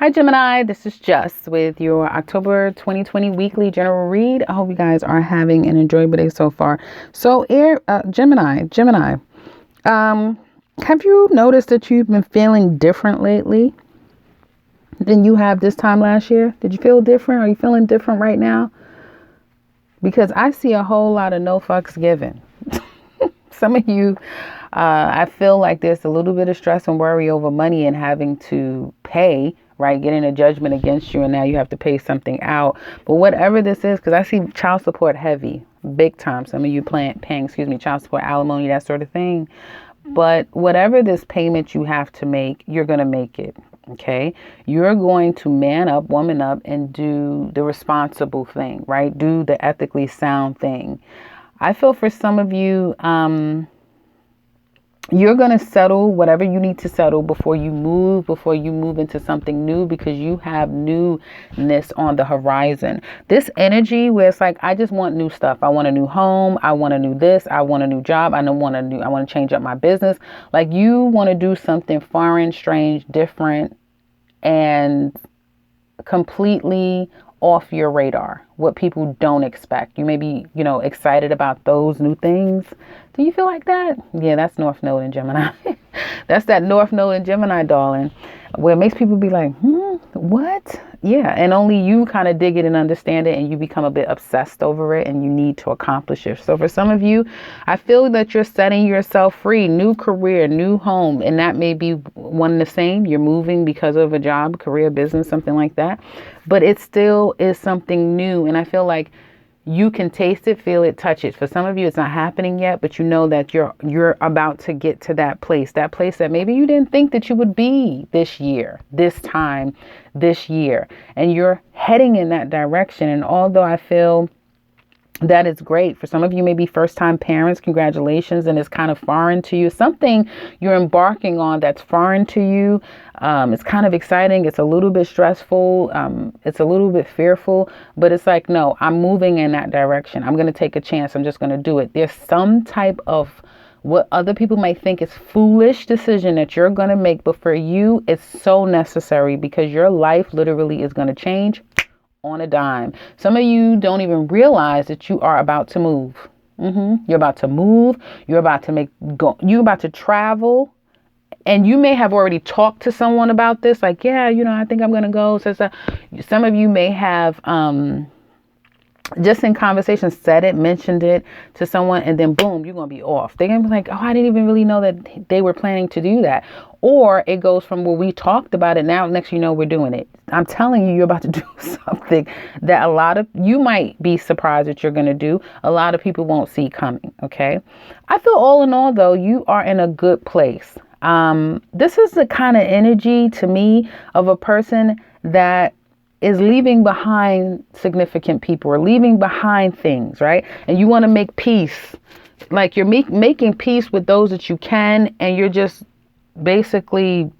Hi, Gemini. This is Jess with your October 2020 weekly general read. I hope you guys are having an enjoyable day so far. So, Gemini, have you noticed that you've been feeling different lately than you have this time last year? Did you feel different? Are you feeling different right now? Because I see a whole lot of no fucks given. Some of you, I feel like there's a little bit of stress and worry over money and having to pay, right? Getting a judgment against you, and now you have to pay something out. But whatever this is, because I see child support heavy, big time. Some of you paying, child support, alimony, that sort of thing. But whatever this payment you have to make, you're going to make it. Okay, you're going to man up, woman up, and do the responsible thing, right? Do the ethically sound thing. I feel for some of you, you're going to settle whatever you need to settle before you move into something new, because you have newness on the horizon. This energy where it's like, I just want new stuff. I want a new home. I want a new this. I want a new job. I want to change up my business. Like, you want to do something foreign, strange, different, and completely off your radar, what people don't expect. You may be, excited about those new things. Do you feel like that? Yeah, that's North Node in Gemini. That's that North Node in Gemini, darling, where it makes people be like, what? Yeah, and only you kind of dig it and understand it, and you become a bit obsessed over it, and you need to accomplish it. So for some of you, I feel that you're setting yourself free, new career, new home, and that may be one and the same. You're moving because of a job, career, business, something like that, but it still is something new, and I feel like you can taste it, feel it, touch it. For some of you, it's not happening yet, but you know that you're about to get to that place that maybe you didn't think that you would be this year, this time, this year. And you're heading in that direction. And although I feel that is great. For some of you, maybe first-time parents, congratulations, and it's kind of foreign to you. Something you're embarking on that's foreign to you. It's kind of exciting. It's a little bit stressful. It's a little bit fearful, but it's like, no, I'm moving in that direction. I'm going to take a chance. I'm just going to do it. There's some type of what other people might think is foolish decision that you're going to make, but for you, it's so necessary, because your life literally is going to change on a dime. Some of you don't even realize that you are about to move. You're about to move. You're about to you're about to travel. And you may have already talked to someone about this. Like, yeah, I think I'm going to go. So some of you may have, just in conversation, mentioned it to someone, and then boom, you're going to be off. They're going to be like, oh, I didn't even really know that they were planning to do that. Or it goes from, well, we talked about it, now next we're doing it. I'm telling you, you're about to do something that a lot of you might be surprised that you're going to do. A lot of people won't see coming. Okay. I feel all in all, though, you are in a good place. This is the kind of energy to me of a person that is leaving behind significant people, or leaving behind things, right? And you want to make peace. Like, you're making peace with those that you can, and you're just basically,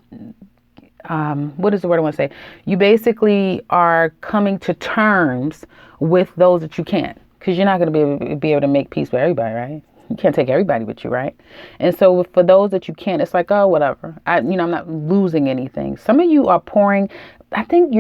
what is the word I want to say? You basically are coming to terms with those that you can't, because you're not going to be able to make peace with everybody, right? You can't take everybody with you, right? And so for those that you can't, it's like, oh, whatever. I'm not losing anything. Some of you are pouring. I think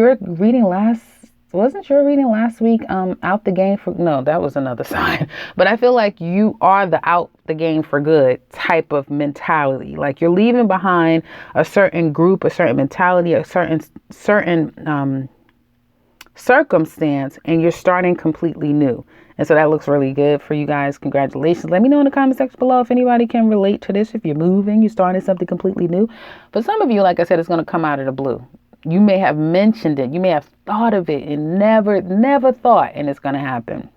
wasn't your reading last week, out the game for, no, that was another sign. But I feel like you are the out the game for good type of mentality. Like, you're leaving behind a certain group, a certain mentality, a certain circumstance, and you're starting completely new. And so that looks really good for you guys. Congratulations. Let me know in the comment section below if anybody can relate to this. If you're moving, you're starting something completely new. But some of you, like I said, it's going to come out of the blue. You may have mentioned it. You may have thought of it and never thought, and it's going to happen.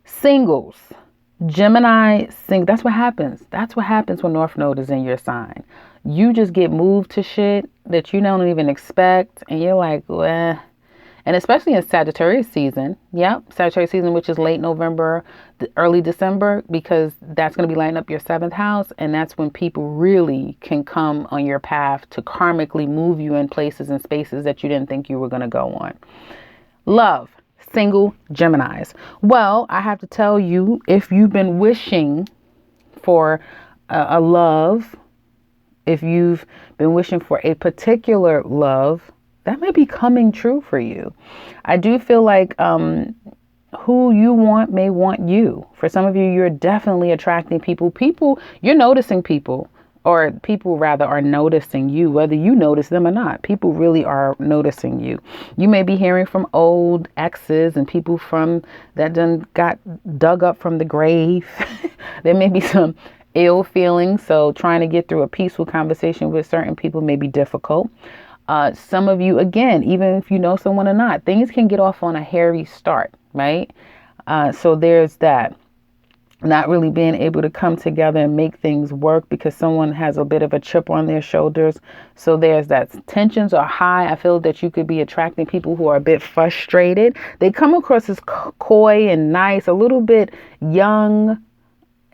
Singles, Gemini, that's what happens. That's what happens when North Node is in your sign. You just get moved to shit that you don't even expect, and you're like, well. And especially in Sagittarius season. Yep, Sagittarius season, which is late November, early December, because that's going to be lighting up your 7th house. And that's when people really can come on your path to karmically move you in places and spaces that you didn't think you were going to go on. Love, single Geminis. Well, I have to tell you, if you've been wishing for a love, if you've been wishing for a particular love, that may be coming true for you. I do feel like who you want may want you. For some of you, you're definitely attracting people. You're noticing people, or people rather are noticing you, whether you notice them or not. People really are noticing you. You may be hearing from old exes and people from that done got dug up from the grave. There may be some ill feelings, so trying to get through a peaceful conversation with certain people may be difficult. Some of you, again, even if you know someone or not, things can get off on a hairy start, right? So there's that. Not really being able to come together and make things work because someone has a bit of a chip on their shoulders. So there's that. Tensions are high. I feel that you could be attracting people who are a bit frustrated. They come across as coy and nice, a little bit young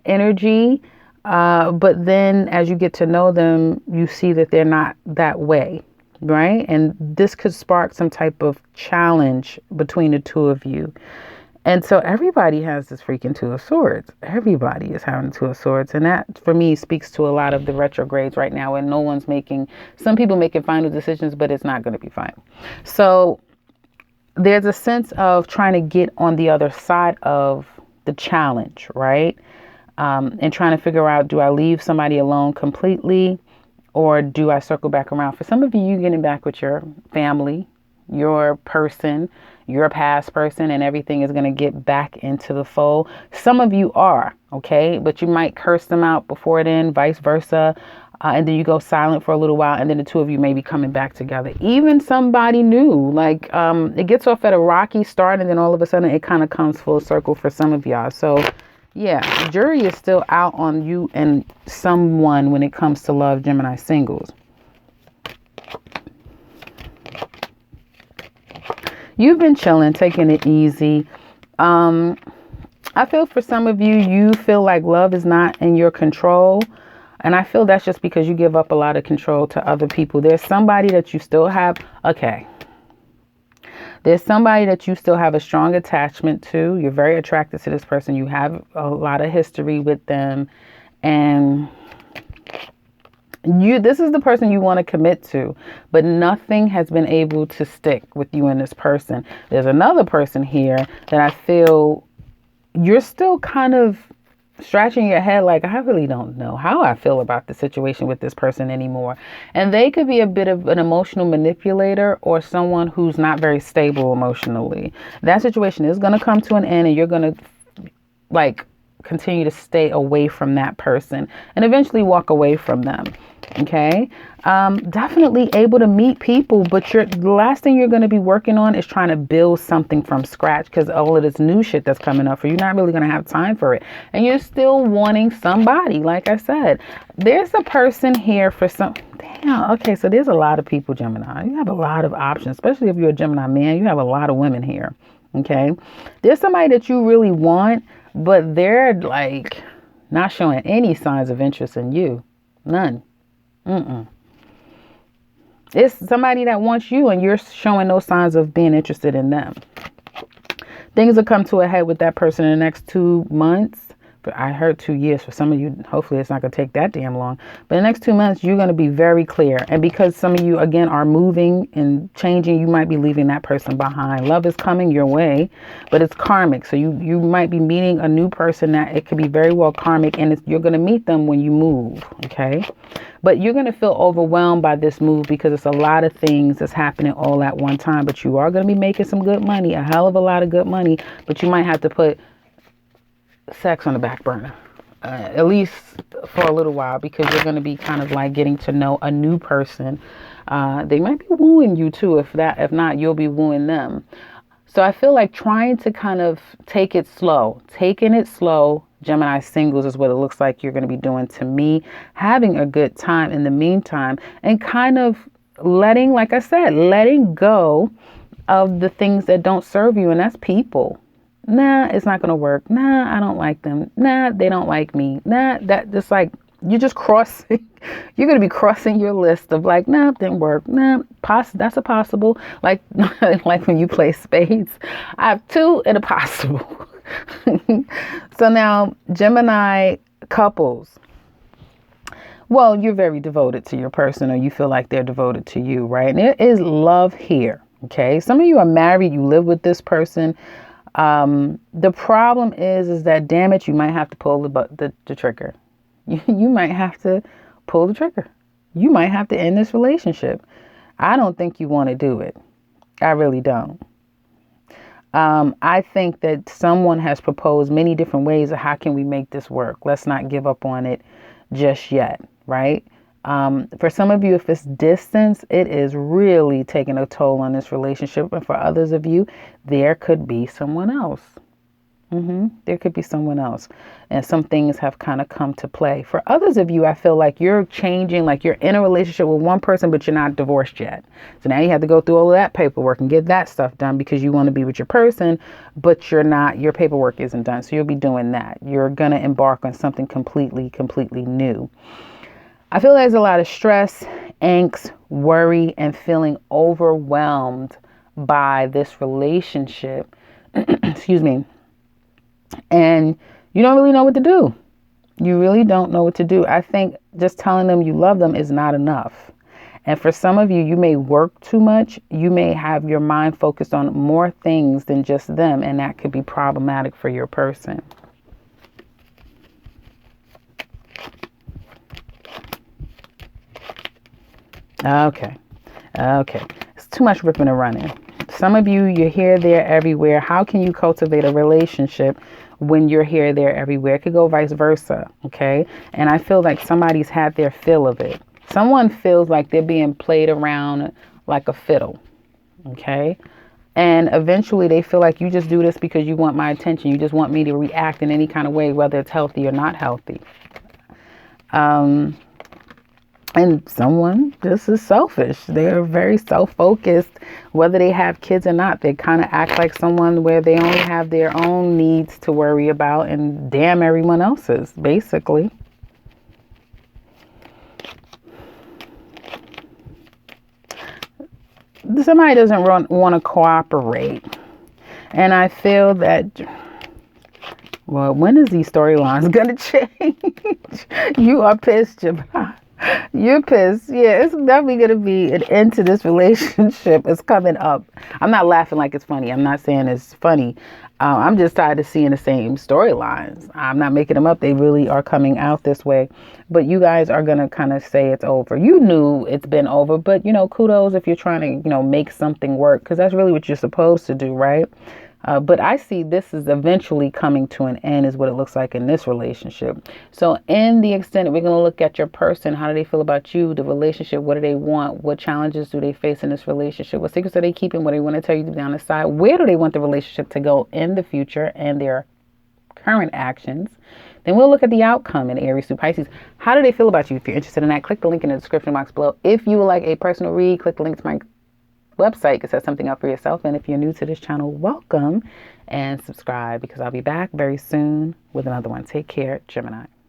energy. But then as you get to know them, you see that they're not that way, right? And this could spark some type of challenge between the two of you. And so everybody has this freaking Two of Swords. Everybody is having Two of Swords. And that, for me, speaks to a lot of the retrogrades right now. And some people making final decisions, but it's not going to be final. So there's a sense of trying to get on the other side of the challenge, right? And trying to figure out, do I leave somebody alone completely? Or do I circle back around? For some of you, you're getting back with your family, your person, your past person, and everything is going to get back into the fold. Some of you are, okay? But you might curse them out before then, vice versa. And then you go silent for a little while, and then the two of you may be coming back together. Even somebody new, like it gets off at a rocky start, and then all of a sudden it kind of comes full circle for some of y'all. So yeah, the jury is still out on you and someone when it comes to love, Gemini singles. You've been chilling, taking it easy. I feel for some of you, you feel like love is not in your control. And I feel that's just because you give up a lot of control to other people. There's somebody that you still have. Okay. There's somebody that you still have a strong attachment to. You're very attracted to this person. You have a lot of history with them. And this is the person you want to commit to, but nothing has been able to stick with you and this person. There's another person here that I feel you're still kind of scratching your head like, I really don't know how I feel about the situation with this person anymore. And they could be a bit of an emotional manipulator or someone who's not very stable emotionally. That situation is going to come to an end, and you're going to continue to stay away from that person and eventually walk away from them. Okay. Definitely able to meet people, but the last thing you're going to be working on is trying to build something from scratch, because all of this new shit that's coming up for you, you're not really going to have time for it. And you're still wanting somebody. Like I said, there's a person here for okay. So there's a lot of people, Gemini. You have a lot of options, especially if you're a Gemini man. You have a lot of women here. Okay. There's somebody that you really want, but they're like not showing any signs of interest in you. None. It's somebody that wants you, and you're showing no signs of being interested in them. Things will come to a head with that person in the next 2 months. But I heard 2 years. For some of you, hopefully it's not going to take that damn long. But in the next 2 months, you're going to be very clear. And because some of you, again, are moving and changing, you might be leaving that person behind. Love is coming your way, but it's karmic. So you might be meeting a new person that it could be very well karmic. And you're going to meet them when you move, okay? But you're going to feel overwhelmed by this move because it's a lot of things that's happening all at one time. But you are going to be making some good money, a hell of a lot of good money. But you might have to put sex on the back burner, at least for a little while, because you're going to be kind of like getting to know a new person. They might be wooing you too. If not, you'll be wooing them. So I feel like trying to kind of taking it slow, Gemini singles is what it looks like you're going to be doing to me, having a good time in the meantime, and kind of letting go of the things that don't serve you. And that's people. Nah, it's not going to work. Nah, I don't like them. Nah, they don't like me. Nah, that just like, you're just crossing. You're going to be crossing your list of like, nah, didn't work. Nah, that's a possible. Like when you play spades, I have 2 and a possible. So now, Gemini couples, Well, you're very devoted to your person, or you feel like they're devoted to you, right? And there is love here. Okay. Some of you are married, you live with this person. The problem is that, damn it, you might have to pull the trigger. You might have to pull the trigger. You might have to end this relationship. I don't think you want to do it. I really don't. I think that someone has proposed many different ways of how can we make this work. Let's not give up on it just yet, right? For some of you, if it's distance, it is really taking a toll on this relationship. And for others of you, there could be someone else. There could be someone else. And some things have kind of come to play. For others of you, I feel like you're changing, like you're in a relationship with one person, but you're not divorced yet. So now you have to go through all of that paperwork and get that stuff done because you want to be with your person, but you're not, your paperwork isn't done. So you'll be doing that. You're going to embark on something completely new. I feel there's a lot of stress, angst, worry, and feeling overwhelmed by this relationship. Excuse me. And you don't really know what to do. You really don't know what to do. I think just telling them you love them is not enough. And for some of you, you may work too much. You may have your mind focused on more things than just them, and that could be problematic for your person. Okay. It's too much ripping and running. Some of you, you're here, there, everywhere. How can you cultivate a relationship when you're here, there, everywhere? It could go vice versa, okay? And I feel like somebody's had their fill of it. Someone feels like they're being played around like a fiddle, okay? And eventually they feel like you just do this because you want my attention. You just want me to react in any kind of way, whether it's healthy or not healthy. And someone just is selfish. They're very self-focused, whether they have kids or not. They kind of act like someone where they only have their own needs to worry about and damn everyone else's, basically. Somebody doesn't want to cooperate. And I feel that, well, when is these storylines going to change? You are pissed, Gemini. You're pissed. Yeah, it's definitely going to be an end to this relationship. It's coming up. I'm not laughing like it's funny. I'm not saying it's funny. I'm just tired of seeing the same storylines. I'm not making them up. They really are coming out this way. But you guys are going to kind of say it's over. You knew it's been over, but, kudos if you're trying to, make something work, because that's really what you're supposed to do, right? But I see this is eventually coming to an end is what it looks like in this relationship. So in the extent we're going to look at your person, how do they feel about you, the relationship, what do they want, what challenges do they face in this relationship, what secrets are they keeping, what do they want to tell you down the side, where do they want the relationship to go in the future and their current actions. Then we'll look at the outcome in Aries through Pisces. How do they feel about you? If you're interested in that, click the link in the description box below. If you would like a personal read, click the link to my website to set something up for yourself. And if you're new to this channel, welcome and subscribe, because I'll be back very soon with another one. Take care, Gemini.